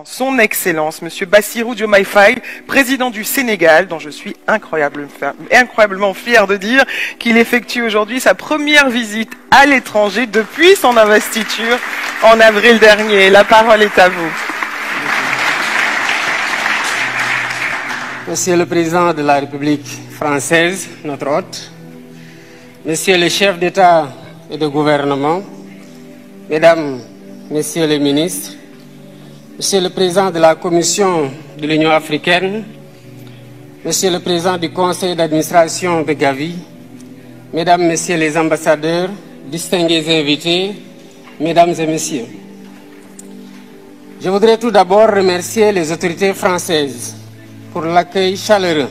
Son Excellence, Monsieur Bassirou Diomaye Faye, président du Sénégal, dont je suis incroyablement fier de dire qu'il effectue aujourd'hui sa première visite à l'étranger depuis son investiture en avril dernier. La parole est à vous. Monsieur le Président de la République française, notre hôte, Monsieur le chef d'État et de gouvernement, Mesdames, Messieurs les ministres, Monsieur le Président de la Commission de l'Union africaine, Monsieur le Président du Conseil d'administration de Gavi, Mesdames, Messieurs les ambassadeurs, distingués invités, Mesdames et Messieurs. Je voudrais tout d'abord remercier les autorités françaises pour l'accueil chaleureux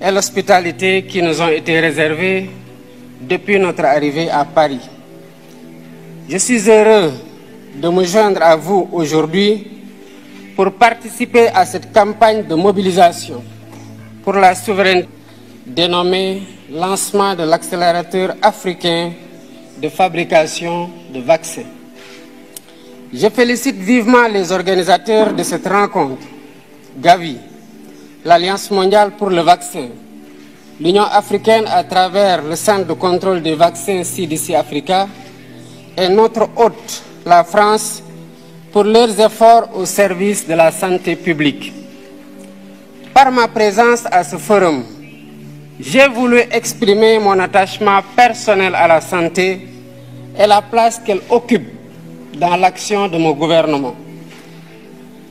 et l'hospitalité qui nous ont été réservés depuis notre arrivée à Paris. Je suis heureux de me joindre à vous aujourd'hui pour participer à cette campagne de mobilisation pour la souveraineté dénommée lancement de l'accélérateur africain de fabrication de vaccins. Je félicite vivement les organisateurs de cette rencontre, Gavi, l'Alliance mondiale pour le vaccin, l'Union africaine à travers le Centre de contrôle des vaccins CDC Africa et notre hôte, la France, pour leurs efforts au service de la santé publique. Par ma présence à ce forum, j'ai voulu exprimer mon attachement personnel à la santé et la place qu'elle occupe dans l'action de mon gouvernement.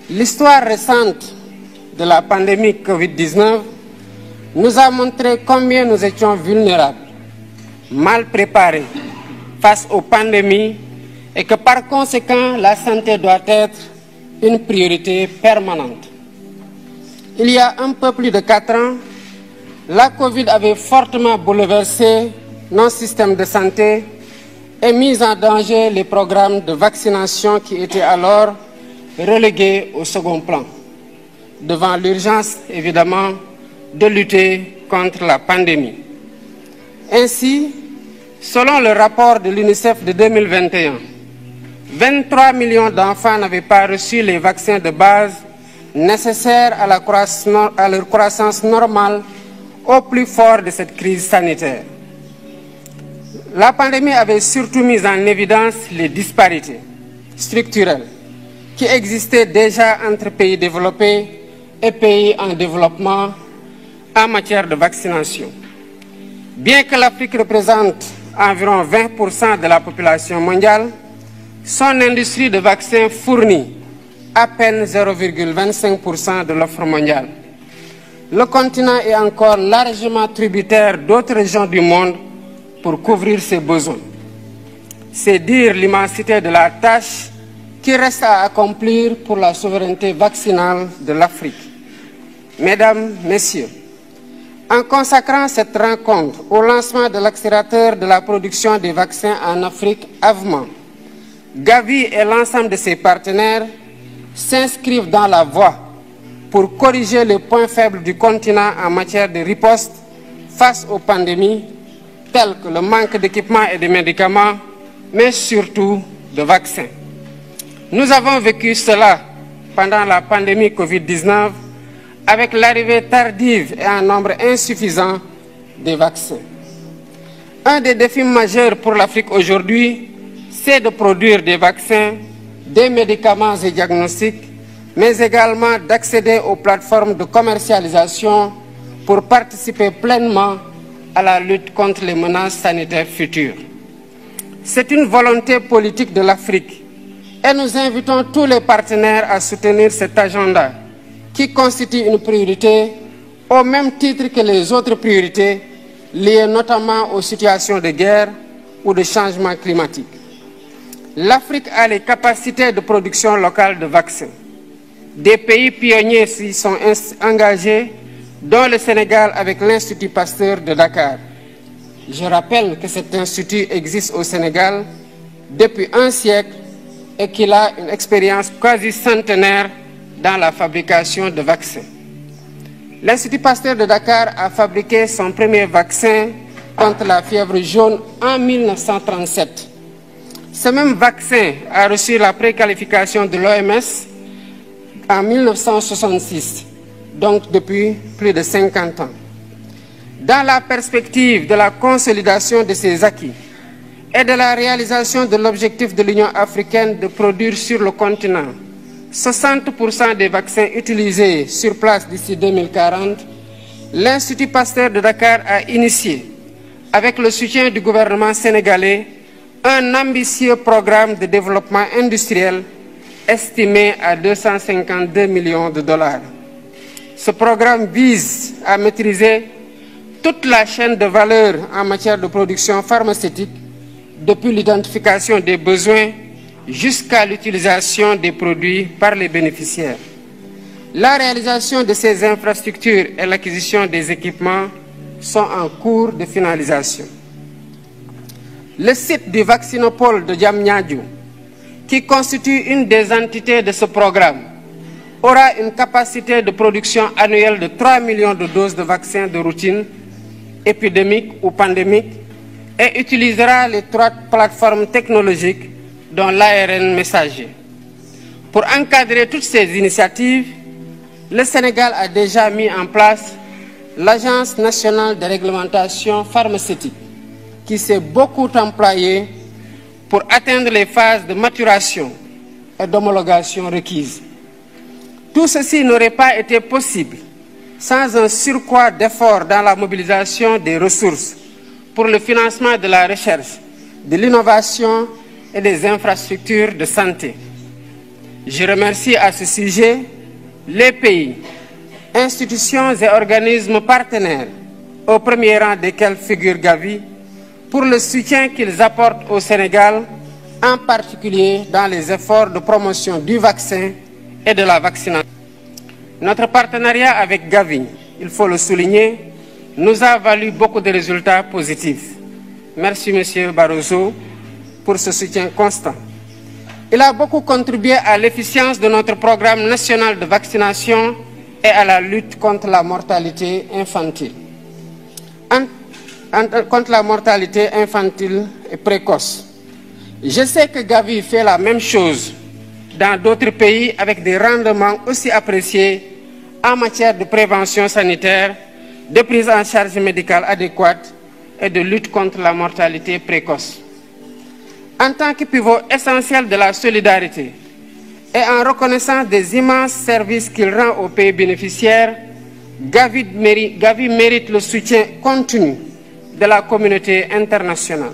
L'histoire récente de la pandémie Covid-19 nous a montré combien nous étions vulnérables, mal préparés face aux pandémies et que par conséquent, la santé doit être une priorité permanente. Il y a un peu plus de 4 ans, la Covid avait fortement bouleversé nos systèmes de santé et mis en danger les programmes de vaccination qui étaient alors relégués au second plan, devant l'urgence, évidemment, de lutter contre la pandémie. Ainsi, selon le rapport de l'UNICEF de 2021, 23 millions d'enfants n'avaient pas reçu les vaccins de base nécessaires à leur croissance normale au plus fort de cette crise sanitaire. La pandémie avait surtout mis en évidence les disparités structurelles qui existaient déjà entre pays développés et pays en développement en matière de vaccination. Bien que l'Afrique représente environ 20% de la population mondiale, son industrie de vaccins fournit à peine 0,25% de l'offre mondiale. Le continent est encore largement tributaire d'autres régions du monde pour couvrir ses besoins. C'est dire l'immensité de la tâche qui reste à accomplir pour la souveraineté vaccinale de l'Afrique. Mesdames, Messieurs, en consacrant cette rencontre au lancement de l'accélérateur de la production des vaccins en Afrique, AVMA, Gavi et l'ensemble de ses partenaires s'inscrivent dans la voie pour corriger les points faibles du continent en matière de riposte face aux pandémies, telles que le manque d'équipements et de médicaments, mais surtout de vaccins. Nous avons vécu cela pendant la pandémie Covid-19 avec l'arrivée tardive et en nombre insuffisant des vaccins. Un des défis majeurs pour l'Afrique aujourd'hui, c'est de produire des vaccins, des médicaments et diagnostics, mais également d'accéder aux plateformes de commercialisation pour participer pleinement à la lutte contre les menaces sanitaires futures. C'est une volonté politique de l'Afrique et nous invitons tous les partenaires à soutenir cet agenda qui constitue une priorité au même titre que les autres priorités liées notamment aux situations de guerre ou de changement climatique. L'Afrique a les capacités de production locale de vaccins. Des pays pionniers s'y sont engagés, dont le Sénégal avec l'Institut Pasteur de Dakar. Je rappelle que cet institut existe au Sénégal depuis un siècle et qu'il a une expérience quasi centenaire dans la fabrication de vaccins. L'Institut Pasteur de Dakar a fabriqué son premier vaccin contre la fièvre jaune en 1937. Ce même vaccin a reçu la préqualification de l'OMS en 1966, donc depuis plus de 50 ans. Dans la perspective de la consolidation de ces acquis et de la réalisation de l'objectif de l'Union africaine de produire sur le continent 60% des vaccins utilisés sur place d'ici 2040, l'Institut Pasteur de Dakar a initié, avec le soutien du gouvernement sénégalais, un ambitieux programme de développement industriel estimé à 252 millions de dollars. Ce programme vise à maîtriser toute la chaîne de valeur en matière de production pharmaceutique, depuis l'identification des besoins jusqu'à l'utilisation des produits par les bénéficiaires. La réalisation de ces infrastructures et l'acquisition des équipements sont en cours de finalisation. Le site du vaccinopole de Diamniadio, qui constitue une des entités de ce programme, aura une capacité de production annuelle de 3 millions de doses de vaccins de routine, épidémiques ou pandémiques, et utilisera les 3 plateformes technologiques dont l'ARN messager. Pour encadrer toutes ces initiatives, le Sénégal a déjà mis en place l'Agence nationale de réglementation pharmaceutique, qui s'est beaucoup employée pour atteindre les phases de maturation et d'homologation requises. Tout ceci n'aurait pas été possible sans un surcroît d'efforts dans la mobilisation des ressources pour le financement de la recherche, de l'innovation et des infrastructures de santé. Je remercie à ce sujet les pays, institutions et organismes partenaires, au premier rang desquels figure Gavi, pour le soutien qu'ils apportent au Sénégal, en particulier dans les efforts de promotion du vaccin et de la vaccination. Notre partenariat avec Gavi, il faut le souligner, nous a valu beaucoup de résultats positifs. Merci, M. Barroso, pour ce soutien constant. Il a beaucoup contribué à l'efficience de notre programme national de vaccination et à la lutte contre la mortalité infantile. Contre la mortalité infantile et précoce. Je sais que Gavi fait la même chose dans d'autres pays avec des rendements aussi appréciés en matière de prévention sanitaire, de prise en charge médicale adéquate et de lutte contre la mortalité précoce. En tant que pivot essentiel de la solidarité et en reconnaissance des immenses services qu'il rend aux pays bénéficiaires, Gavi mérite le soutien continu de la communauté internationale.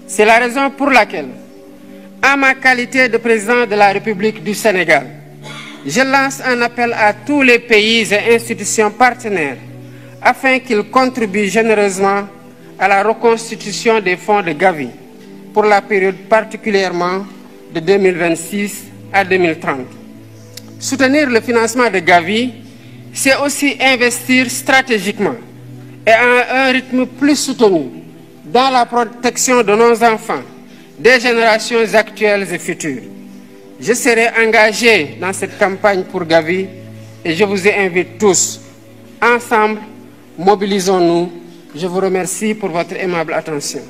C'est la raison pour laquelle, en ma qualité de président de la République du Sénégal, je lance un appel à tous les pays et institutions partenaires afin qu'ils contribuent généreusement à la reconstitution des fonds de Gavi pour la période particulièrement de 2026 à 2030. Soutenir le financement de Gavi, c'est aussi investir stratégiquement et à un rythme plus soutenu dans la protection de nos enfants, des générations actuelles et futures. Je serai engagé dans cette campagne pour Gavi et je vous invite tous. Ensemble, mobilisons-nous. Je vous remercie pour votre aimable attention.